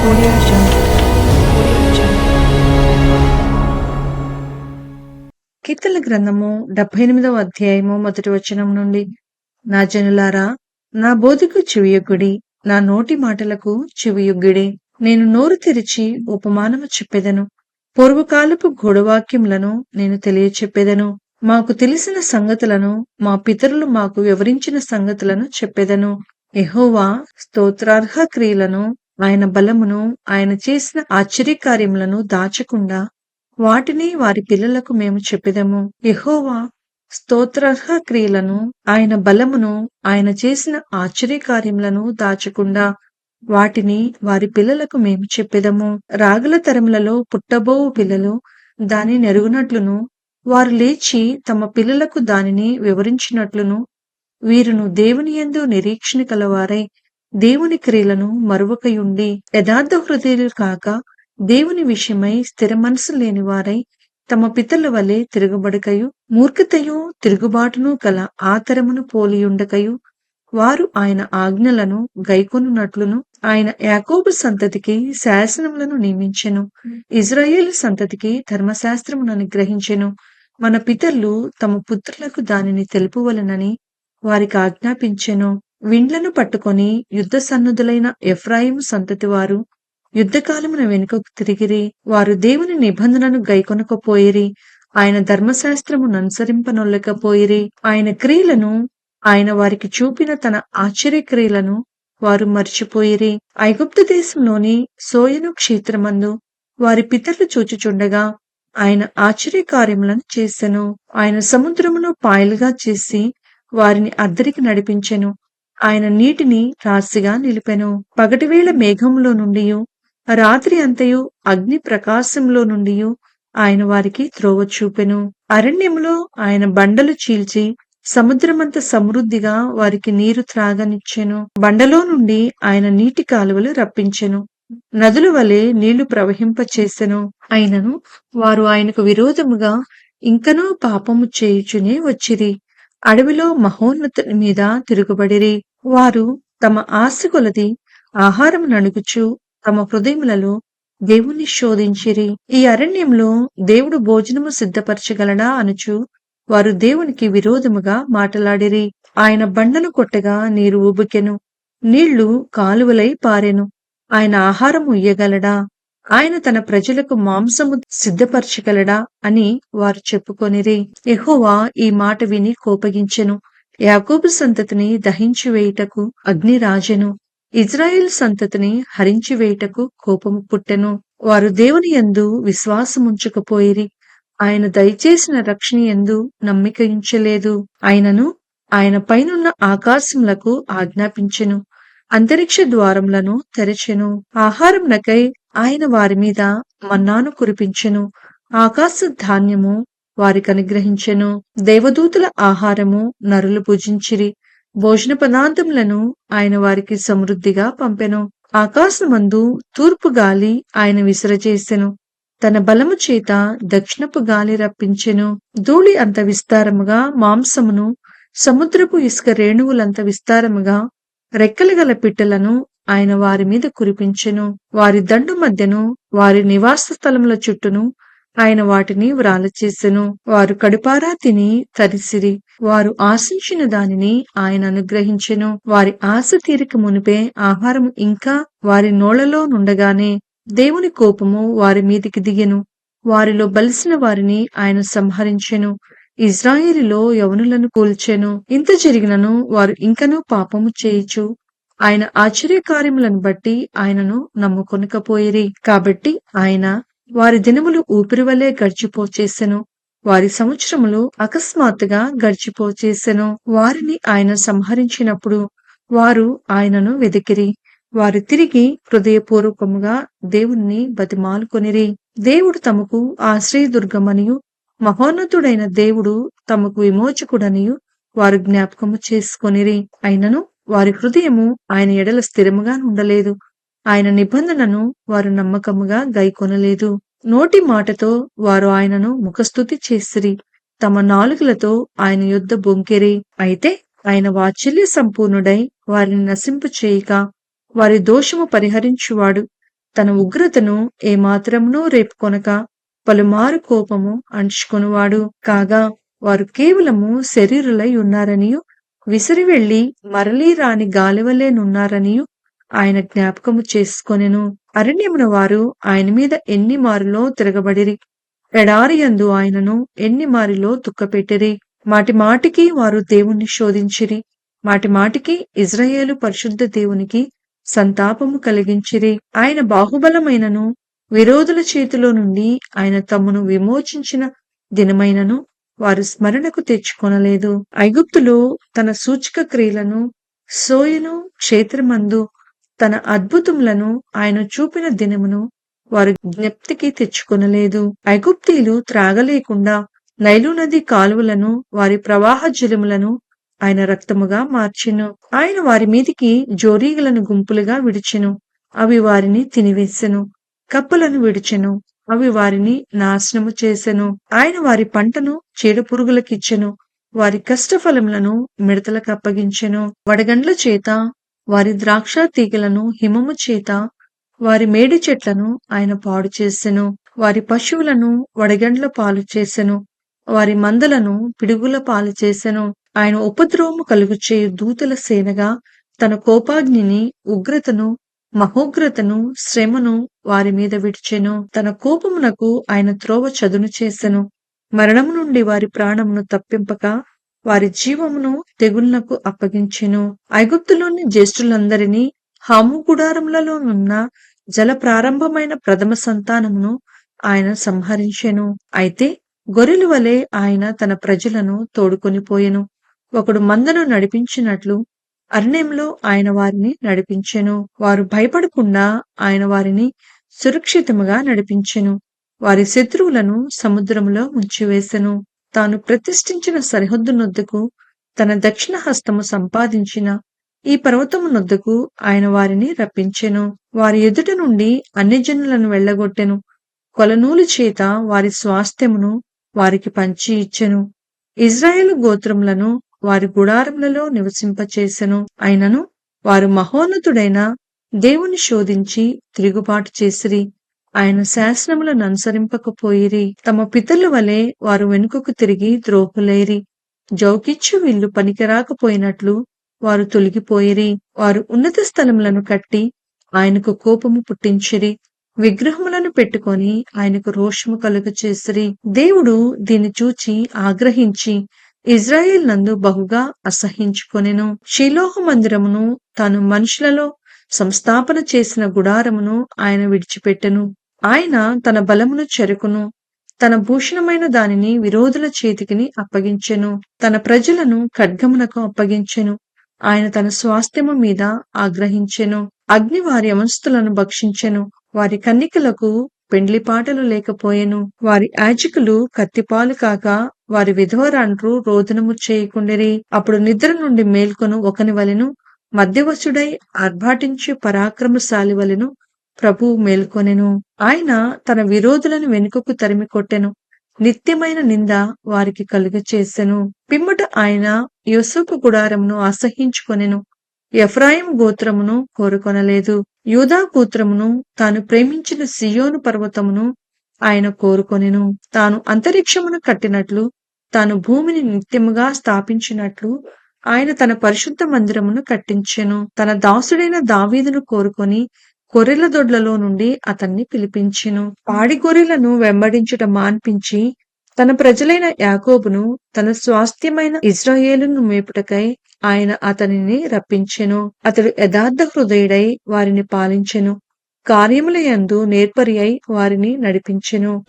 Audio Jungle. Audio Jungle. కీర్తనల గ్రంథము 78వ అధ్యాయము మొదటి వచనం నుండి. నా జనులారా, నా బోధకు చెవియొగ్గుడి, నా నోటి మాటలకు చెవియొగ్గుడి. నేను నోరు తెరిచి ఉపమానము చెప్పెదను, పూర్వకాలపు గూఢవాక్యములను నేను తెలియచెప్పెదను. మాకు తెలిసిన సంగతులను, మా పితరులు మాకు వివరించిన సంగతులను చెప్పెదను. యెహోవా స్తోత్రార్హ క్రియలను, ఆయన బలమును, ఆయన చేసిన ఆశ్చర్యకార్యములను దాచకుండా వాటిని వారి పిల్లలకు మేము చెప్పెదము. యెహోవా స్తోత్రార్హ క్రియలను, ఆయన బలమును, ఆయన చేసిన ఆశ్చర్యకార్యములను దాచకుండా వాటిని వారి పిల్లలకు మేము చెప్పెదము. రాగల తరములలో పుట్టబోవు పిల్లలు దాని నెరుగునట్లును, వారు లేచి తమ పిల్లలకు దానిని వివరించినట్లును, వీరును దేవుని యందు నిరీక్షణ కలవారై దేవుని క్రియలను మరువకయుండి యథార్థ హృదయులు కాక దేవుని విషయమై స్థిర మనసు లేని వారై తమ పితరుల వలె తిరుగుబడకయు మూర్ఖతయు తిరుగుబాటును గల ఆ తరమును పోలియుండకయు వారు ఆయన ఆజ్ఞలను గైకొనున్నట్లును ఆయన యాకోబు సంతతికి శాసనములను నియమించెను, ఇజ్రాయేలు సంతతికి ధర్మశాస్త్రమును అనుగ్రహించెను. మన పితరులు తమ పుత్రులకు దానిని తెలుపవలెనని వారికి ఆజ్ఞాపించెను. విండ్లను పట్టుకొని యుద్ధ సన్నుదులైన ఎఫ్రాయిము సంతతి వారు యుద్ధకాలమున వెనుకకు తిరిగిరి. వారు దేవుని నిబంధనను గైకొనకపోయిరి, ఆయన ధర్మశాస్త్రమును అనుసరింపనొల్లకపోయిరి. ఆయన క్రియలను, ఆయన వారికి చూపిన తన ఆశ్చర్యక్రియలను వారు మర్చిపోయిరి. ఐగుప్తు దేశంలోని సోయను క్షేత్రమందు వారి పితరులు చూచుచుండగా ఆయన ఆశ్చర్యకార్యములను చేసెను. ఆయన సముద్రమును పాయలుగా చేసి వారిని అద్దరికి నడిపించెను. ఆయన నీటిని రాశిగా నిలిపెను. పగటివేళ మేఘంలో నుండి రాత్రి అంతయు అగ్ని ప్రకాశంలో నుండి ఆయన వారికి త్రోవ చూపెను. అరణ్యములో ఆయన బండలు చీల్చి సముద్రమంత సమృద్ధిగా వారికి నీరు త్రాగనిచ్చెను. బండలో నుండి ఆయన నీటి కాలువలు రప్పించెను, నదుల వలె నీళ్లు ప్రవహింపచేసెను. అయినను వారు ఆయనకు విరోధముగా ఇంకనూ పాపము చేయుచునే వచ్చిరి. అడవిలో మహోన్నతుని మీద తిరుగుబడిరి. వారు తమ ఆశ కొలది ఆహారం నడుగుచు తమ హృదయములలో దేవుణ్ణి శోధించిరి. ఈ అరణ్యంలో దేవుడు భోజనము సిద్ధపరచగలడా అనుచు వారు దేవునికి విరోధముగా మాటలాడిరి. ఆయన బండను కొట్టగా నీరు ఉబికెను, నీళ్లు కాలువలై పారెను. ఆయన ఆహారము ఇయ్యగలడా, ఆయన తన ప్రజలకు మాంసము సిద్ధపరచగలడా అని వారు చెప్పుకొనిరి. యెహోవా ఈ మాట విని కోపగించెను. యాకోబు సంతతిని దహించి వేయుటకు అగ్ని రాజెను, ఇజ్రాయేల్ సంతతిని హరించి వేయుటకు కోపము పుట్టెను. వారు దేవుని యందు విశ్వాసముంచకపోయిరి, ఆయన దయచేసిన రక్షణ యందు నమ్మిక ఉంచలేదు. ఆయనను ఆయన పైనున్న ఆకాశములకు ఆజ్ఞాపించెను, అంతరిక్ష ద్వారములను తెరచెను. ఆహారమునకై ఆయన వారి మీద మన్నాను కురిపించెను, ఆకాశ ధాన్యము వారికి అనుగ్రహించెను. దేవదూతల ఆహారము నరులు భుజించిరి, భోజన పదార్థములను ఆయన వారికి సమృద్ధిగా పంపెను. ఆకాశమందు తూర్పు గాలి ఆయన విసరజేసెను, తన బలము చేత దక్షిణపు గాలి రప్పించెను. ధూళి అంత విస్తారముగా మాంసమును, సముద్రపు ఇసుక రేణువులంత విస్తారముగా రెక్కలు గల పిట్టలను ఆయన వారి మీద కురిపించెను. వారి దండు మధ్యను వారి నివాస స్థలముల చుట్టూను ఆయన వాటిని వ్రాలచేసెను. వారు కడుపారా తిని తరిసిరి, వారు ఆశించిన దానిని ఆయన అనుగ్రహించెను. వారి ఆశ తీరిక మునిపే ఆహారం ఇంకా వారి నోళ్లలో నుండగానే దేవుని కోపము వారి మీదికి దిగెను. వారిలో బలిసిన వారిని ఆయన సంహరించెను, ఇజ్రాయేలులో యవనులను కూల్చెను. ఇంత జరిగినను వారు ఇంకనూ పాపము చేయుచు ఆయన ఆశ్చర్యకార్యములను బట్టి ఆయనను నమ్ముకొనకపోయిరి. కాబట్టి ఆయన వారి దినములు ఊపిరివలే గడిచిపోచేసెను, వారి సంవత్సరములు అకస్మాత్తుగా గడిచిపోచేసెను. వారిని ఆయన సంహరించినప్పుడు వారు ఆయనను వెదికిరి. వారు తిరిగి హృదయపూర్వకముగా దేవుణ్ణి బతిమాలుకొనిరి. దేవుడు తమకు ఆశ్రయదుర్గమనియు, మహోన్నతుడైన దేవుడు తమకు విమోచకుడనియు వారు జ్ఞాపకము చేసుకొనిరి. అయినను వారి హృదయము ఆయన ఎడల స్థిరముగా ఉండలేదు, ఆయన నిబంధనను వారు నమ్మకముగా గైకొనలేదు. నోటి మాటతో వారు ఆయనను ముఖస్తుతి చేసిరి, తమ నాలుకలతో ఆయన యొద్ద బొంకెరి. అయితే ఆయన వాత్సల్య సంపూర్ణుడై వారిని నశింపు చేయక వారి దోషము పరిహరించువాడు, తన ఉగ్రతను ఏమాత్రమునూ రేపుకొనక పలుమారు కోపము అణుచుకొనువాడు. కాగా వారు కేవలము శరీరులై ఉన్నారనియు విసిరి వెళ్లి మరలి రాని గాలివలెనున్నారనియు ఆయన జ్ఞాపకము చేసుకొనెను. అరణ్యమున వారు ఆయన మీద ఎన్ని మారులో తిరగబడిరి. ఎడారియందు ఆయనను ఎన్ని మారిలో దుఃఖపెట్టిరి. మాటి మాటికి వారు దేవుణ్ణి శోధించిరి. మాటి మాటికి ఇజ్రాయేలు పరిశుద్ధ దేవునికి సంతాపము కలిగించిరి. ఆయన బాహుబలమైనను విరోధుల చేతిలో నుండి ఆయన తమ్మును విమోచించిన దినమైనను వారు స్మరణకు తెచ్చుకొనలేదు. ఐగుప్తులో తన సూచక క్రియలను, సోయను క్షేత్రమందు తన అద్భుతములను ఆయన చూపిన దినమును వారు జ్ఞప్తికి తెచ్చుకొనలేదు. ఐగుప్తీయులు త్రాగలేకుండా నైలు నది కాలువలను, వారి ప్రవాహ జలములను ఆయన రక్తముగా మార్చెను. ఆయన వారి మీదికి జోరీగలను గుంపులుగా విడిచెను. అవి వారిని తినివేసెను. కప్పలను విడిచెను. అవి వారిని నాశనము చేసెను. ఆయన వారి పంటను చీడపురుగులకిచ్చెను. వారి కష్టఫలములను మిడతలకు అప్పగించెను. వడగండ్ల చేత వారి ద్రాక్ష తీగలను, హిమము చేత వారి మేడి చెట్లను ఆయన పాడు చేసెను. వారి పశువులను వడగండ్ల పాలు చేసెను. వారి మందలను పిడుగుల పాలు చేసెను. ఆయన ఉపద్రవము కలుగుచేయు దూతల సేనగా తన కోపాగ్నిని, ఉగ్రతను, మహోగ్రతను, శ్రమను వారి మీద విడిచెను. తన కోపమునకు ఆయన త్రోవ చదును చేసెను. మరణము నుండి వారి ప్రాణమును తప్పింపక వారి జీవమును తెగుళ్లకు అప్పగించెను. ఐగుప్తులోని జ్యేష్ఠులందరినీ, హాము గుడారములలోనున్న జల ప్రారంభమైన ప్రథమ సంతానమును ఆయన సంహరించెను. అయితే గొర్రెల వలె ఆయన తన ప్రజలను తోడుకొనిపోయెను. ఒకడు మందను నడిపించినట్లు అరణ్యంలో ఆయన వారిని నడిపించెను. వారు భయపడకుండా ఆయన వారిని సురక్షితముగా నడిపించెను. వారి శత్రువులను సముద్రములో ముంచివేసెను. తాను ప్రతిష్ఠించిన సరిహద్దునొద్దకు తన దక్షిణ హస్తము సంపాదించిన ఈ పర్వతము నొద్దకు ఆయన వారిని రప్పించెను. వారి ఎదుట నుండి అన్యజనులను వెళ్ళగొట్టెను. కొలనూలు చేత వారి స్వాస్థ్యమును వారికి పంచి ఇచ్చెను. ఇజ్రాయేలు గోత్రములను వారి గుడారములలో నివసింపచేసెను. అయినను వారు మహోన్నతుడైన దేవుని శోధించి తిరుగుబాటు చేసిరి. ఆయన శాసనములను అనుసరింపకపోయిరి. తమ పితరుల వలె వారు వెనుకకు తిరిగి ద్రోహులైరి. జౌకిచ్చు వీళ్ళు పనికిరాకపోయినట్లు వారు తొలగిపోయిరి. వారు ఉన్నత స్థలములను కట్టి ఆయనకు కోపము పుట్టించిరి. విగ్రహములను పెట్టుకొని ఆయనకు రోషము కలుగచేసిరి. దేవుడు దీన్ని చూచి ఆగ్రహించి ఇజ్రాయేల్ నందు బహుగా అసహ్యించుకొనెను. షిలోహు మందిరమును, తాను మనుషులలో సంస్థాపన చేసిన గుడారమును ఆయన విడిచిపెట్టెను. ఆయన తన బలమును చెరుకును, తన భూషణమైన దానిని విరోధుల చేతికిని అప్పగించెను. తన ప్రజలను ఖడ్గమునకు అప్పగించెను. ఆయన తన స్వాస్థ్యము మీద ఆగ్రహించెను. అగ్ని వారి యవనస్తులను భక్షించెను. వారి కన్నికలకు పెండ్లిపాటలు లేకపోయెను. వారి యాజకులు కత్తిపాలు కాక వారి విధవరాండ్రు రోదనము చేయకుండిరి. అప్పుడు నిద్ర నుండి మేల్కొను ఒకని వలెను, మధ్యవశుడై ఆర్భాటించు పరాక్రమశాలి వలెను ప్రభువు మేల్కొనెను. ఆయన తన విరోధులను వెనుకకు తరిమి కొట్టెను. నిత్యమైన నింద వారికి కలుగచేసెను. పిమ్మట ఆయన యోసేపు గుడారమును అసహ్యించుకొనెను. ఎఫ్రాయిము గోత్రమును కోరుకొనలేదు. యూదా గోత్రమును, తాను ప్రేమించిన సియోను పర్వతమును ఆయన కోరుకొనెను. తాను అంతరిక్షమును కట్టినట్లు, తాను భూమిని నిత్యముగా స్థాపించినట్లు ఆయన తన పరిశుద్ధ మందిరమును కట్టించెను. తన దాసుడైన దావీదును కోరుకొని గొర్రెల దొడ్లలో నుండి అతన్ని పిలిపించెను. పాడి గొర్రెలను వెంబడించుట మాన్పించి తన ప్రజలైన యాకోబును, తన స్వాస్థ్యమైన ఇజ్రాయేలును మేపుటకై ఆయన అతనిని రప్పించెను. అతడు యథార్థ హృదయుడై వారిని పాలించెను. కార్యముల యందు నేర్పరి అయి వారిని నడిపించెను.